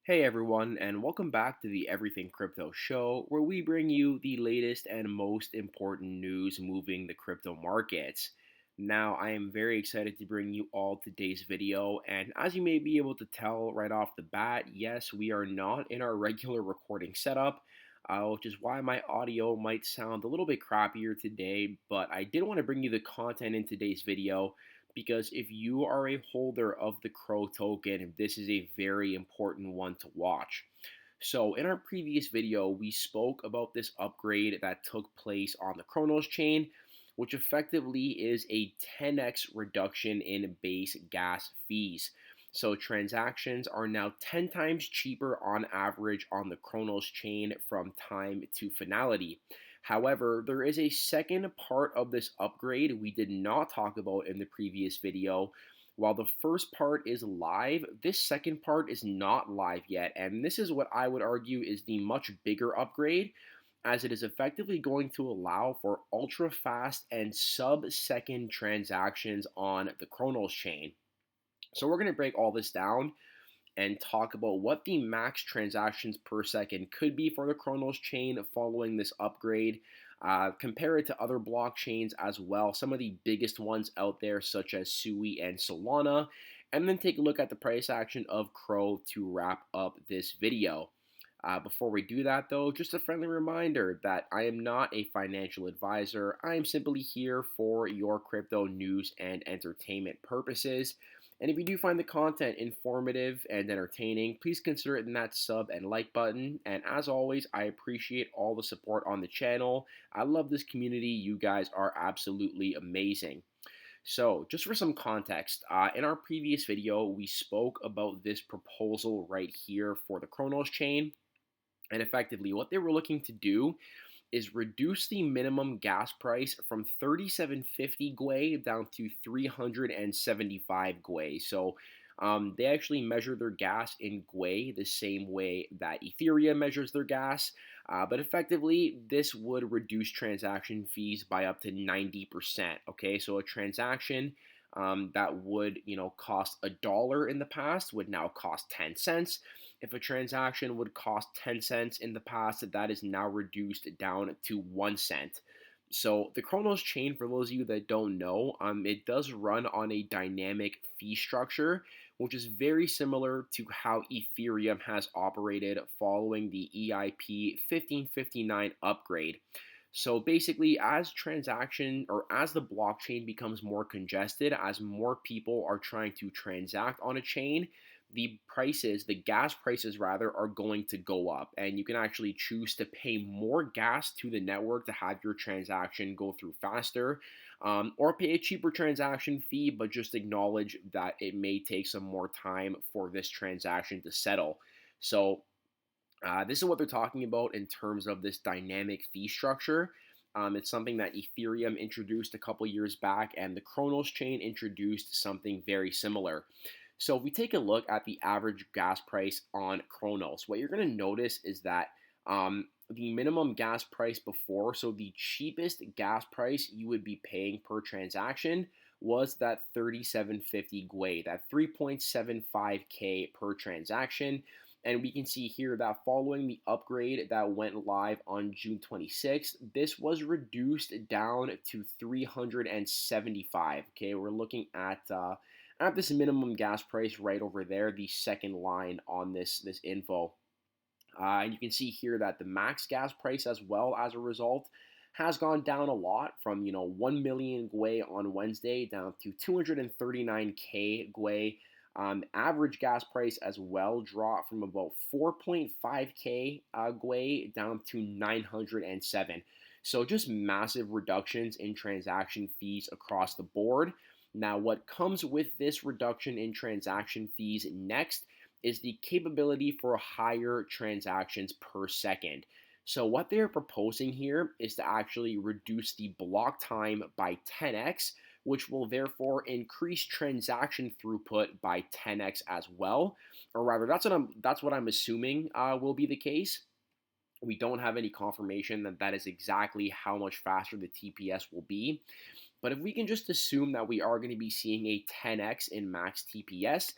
Hey everyone, and welcome back to the Everything Crypto Show, where we bring you the latest and most important news moving the crypto markets. Now, I am very excited to bring you all today's video, and as you may be able to tell right off the bat, yes, we are not in our regular recording setup, which is why my audio might sound a little bit crappier today, but I did want to bring you the content in today's video because if you are a holder of the CRO token, this is a very important one to watch. So in our previous video, we spoke about this upgrade that took place on the CRONOS chain, which effectively is a 10x reduction in base gas fees. So transactions are now 10 times cheaper on average on the CRONOS chain from time to finality. However, there is a second part of this upgrade we did not talk about in the previous video. While the first part is live, this second part is not live yet, and this is what I would argue is the much bigger upgrade, as it is effectively going to allow for ultra fast and sub-second transactions on the CRONOS chain. So we're going to break all this down and talk about what the max transactions per second could be for the CRONOS chain following this upgrade. Compare it to other blockchains as well, some of the biggest ones out there, such as Sui and Solana, and then take a look at the price action of CRO to wrap up this video. Before we do that, though, just a friendly reminder that I am not a financial advisor. I am simply here for your crypto news and entertainment purposes. And if you do find the content informative and entertaining, please consider hitting that sub and like button. And as always, I appreciate all the support on the channel. I love this community. You guys are absolutely amazing. So, just for some context, in our previous video, we spoke about this proposal right here for the CRONOS chain. And effectively, what they were looking to do is reduce the minimum gas price from 3750 gwei down to 375 gwei. So they actually measure their gas in gwei the same way that Ethereum measures their gas. But effectively, this would reduce transaction fees by up to 90%. Okay, so a transaction that would cost $1 in the past would now cost 10 cents. If a transaction would cost 10 cents in the past, that is now reduced down to 1 cent. So the CRONOS chain, for those of you that don't know, it does run on a dynamic fee structure, which is very similar to how Ethereum has operated following the EIP 1559 upgrade. So basically, as the blockchain becomes more congested, as more people are trying to transact on a chain, the gas prices rather, are going to go up. And you can actually choose to pay more gas to the network to have your transaction go through faster, or pay a cheaper transaction fee, but just acknowledge that it may take some more time for this transaction to settle. So this is what they're talking about in terms of this dynamic fee structure. It's something that Ethereum introduced a couple years back, and the CRONOS chain introduced something very similar. So if we take a look at the average gas price on CRONOS, what you're going to notice is that the minimum gas price before, so the cheapest gas price you would be paying per transaction, was that 3750 gwei, that 3.75k per transaction. And we can see here that following the upgrade that went live on June 26th, this was reduced down to 375. Okay, we're looking at this minimum gas price right over there, the second line on this info. And you can see here that the max gas price as well, as a result, has gone down a lot from 1 million gwei on Wednesday down to 239k gwei. Average gas price as well dropped from about 4.5k gwei down to 907. So just massive reductions in transaction fees across the board. Now, what comes with this reduction in transaction fees next is the capability for higher transactions per second. So what they're proposing here is to actually reduce the block time by 10x, which will therefore increase transaction throughput by 10x as well. Or rather, that's what I'm assuming will be the case. We don't have any confirmation that that is exactly how much faster the TPS will be. But if we can just assume that we are going to be seeing a 10x in max TPS,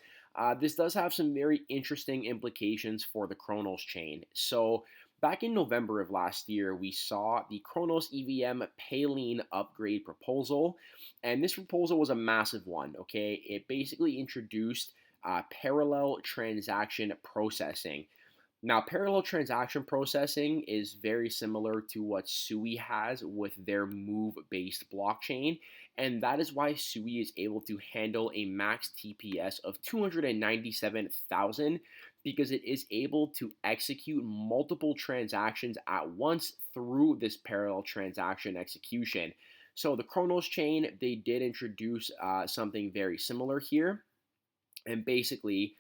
this does have some very interesting implications for the Chronos chain. So, back in November of last year, we saw the Chronos EVM Payline upgrade proposal, and this proposal was a massive one. Okay, it basically introduced parallel transaction processing. Now, parallel transaction processing is very similar to what Sui has with their move-based blockchain, and that is why Sui is able to handle a max TPS of 297,000 because it is able to execute multiple transactions at once through this parallel transaction execution. So the Chronos chain, they did introduce something very similar here, and basically,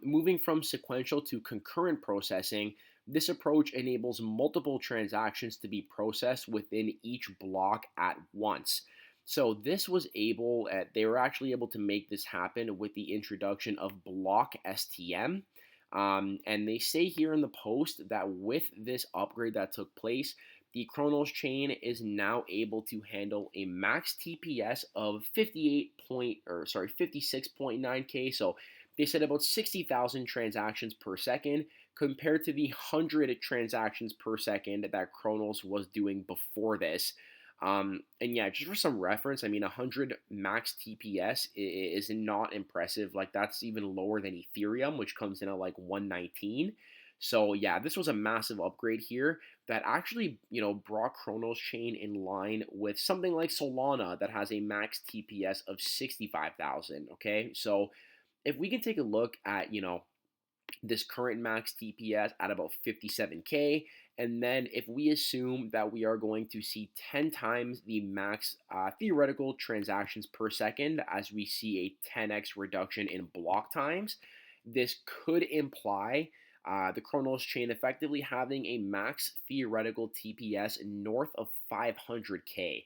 moving from sequential to concurrent processing, this approach enables multiple transactions to be processed within each block at once. So this was able, they were actually able to make this happen with the introduction of block STM. And they say here in the post that with this upgrade that took place, the Chronos chain is now able to handle a max TPS of 56.9K. So they said about 60,000 transactions per second compared to the 100 transactions per second that Chronos was doing before this. And yeah, just for some reference, I mean, 100 max TPS is not impressive. Like, that's even lower than Ethereum, which comes in at like 119. So yeah, this was a massive upgrade here that actually, brought Chronos chain in line with something like Solana that has a max TPS of 65,000. Okay, so if we can take a look at, this current max TPS at about 57K. And then if we assume that we are going to see 10 times the max theoretical transactions per second as we see a 10x reduction in block times, this could imply the Chronos chain effectively having a max theoretical TPS north of 500K,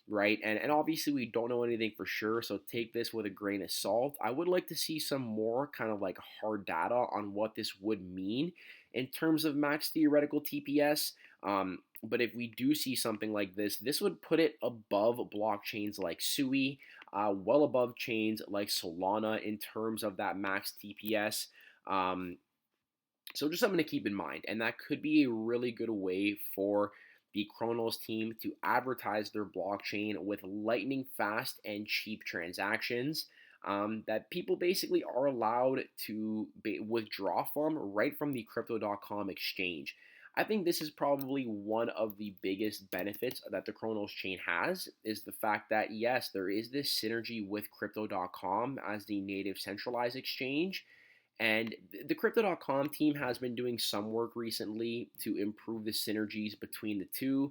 right? And obviously we don't know anything for sure, so take this with a grain of salt. I would like to see some more kind of like hard data on what this would mean in terms of max theoretical TPS. But if we do see something like this would put it above blockchains like Sui, well above chains like Solana in terms of that max TPS. So just something to keep in mind, and that could be a really good way for the Chronos team to advertise their blockchain with lightning fast and cheap transactions that people basically are allowed to withdraw from right from the crypto.com exchange. I think this is probably one of the biggest benefits that the Chronos chain has is the fact that yes, there is this synergy with crypto.com as the native centralized exchange, and the Crypto.com team has been doing some work recently to improve the synergies between the two.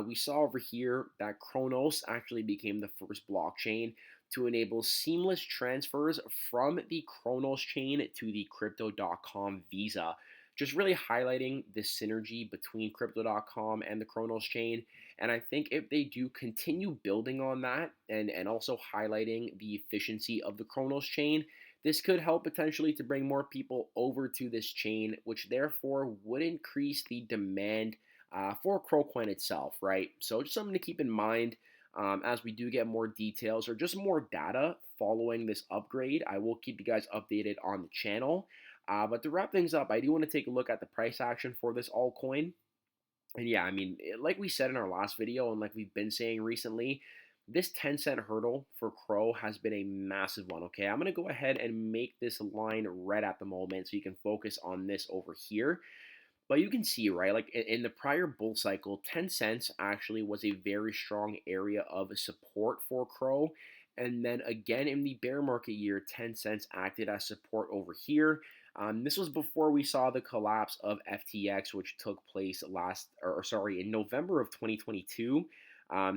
We saw over here that Chronos actually became the first blockchain to enable seamless transfers from the Chronos chain to the Crypto.com Visa, just really highlighting the synergy between Crypto.com and the Chronos chain. And I think if they do continue building on that and also highlighting the efficiency of the Chronos chain, this could help potentially to bring more people over to this chain, which therefore would increase the demand for CROCoin itself, right? So just something to keep in mind as we do get more details or just more data following this upgrade. I will keep you guys updated on the channel. But to wrap things up, I do want to take a look at the price action for this altcoin. And yeah, I mean, like we said in our last video and like we've been saying recently, this 10-cent hurdle for Crow has been a massive one, okay? I'm going to go ahead and make this line red at the moment so you can focus on this over here. But you can see, right, like in the prior bull cycle, 10 cents actually was a very strong area of support for Crow. And then again in the bear market year, 10 cents acted as support over here. This was before we saw the collapse of FTX, which took place in November of 2022.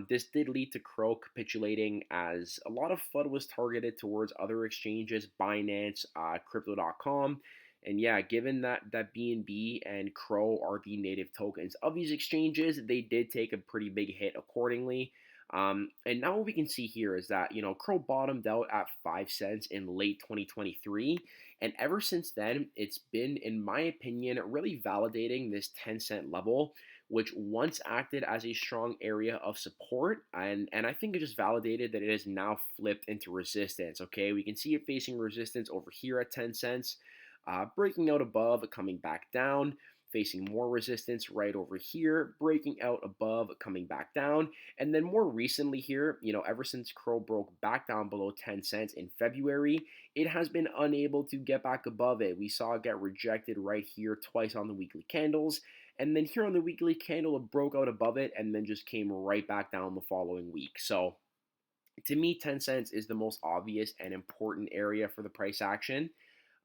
This did lead to Crow capitulating as a lot of FUD was targeted towards other exchanges, Binance, Crypto.com. And yeah, given that BNB and Crow are the native tokens of these exchanges, they did take a pretty big hit accordingly. And now what we can see here is that, Crow bottomed out at 5 cents in late 2023. And ever since then, it's been, in my opinion, really validating this 10-cent level, which once acted as a strong area of support, and I think it just validated that it has now flipped into resistance. Okay, we can see it facing resistance over here at 10 cents, breaking out above, coming back down, facing more resistance right over here, breaking out above, coming back down, and then more recently here, ever since Crow broke back down below 10 cents in February, it has been unable to get back above it. We saw it get rejected right here twice on the weekly candles. And then here on the weekly candle, it broke out above it and then just came right back down the following week. So to me, 10 cents is the most obvious and important area for the price action.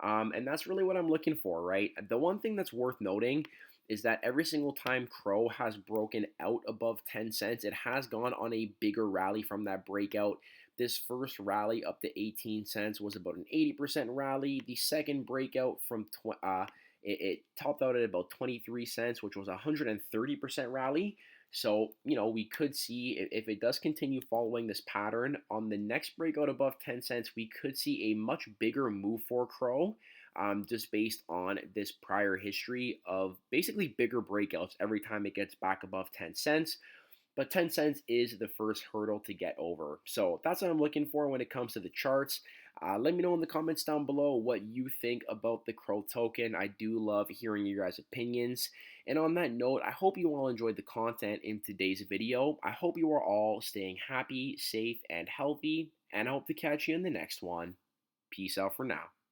And that's really what I'm looking for, right? The one thing that's worth noting is that every single time Crow has broken out above 10 cents, it has gone on a bigger rally from that breakout. This first rally up to 18 cents was about an 80% rally. The second breakout from it topped out at about 23 cents, which was a 130% rally. So, we could see if it does continue following this pattern on the next breakout above 10 cents, we could see a much bigger move for Crow, just based on this prior history of basically bigger breakouts every time it gets back above 10 cents. But 10 cents is the first hurdle to get over. So that's what I'm looking for when it comes to the charts. Let me know in the comments down below what you think about the Crow token. I do love hearing your guys' opinions. And on that note, I hope you all enjoyed the content in today's video. I hope you are all staying happy, safe, and healthy. And I hope to catch you in the next one. Peace out for now.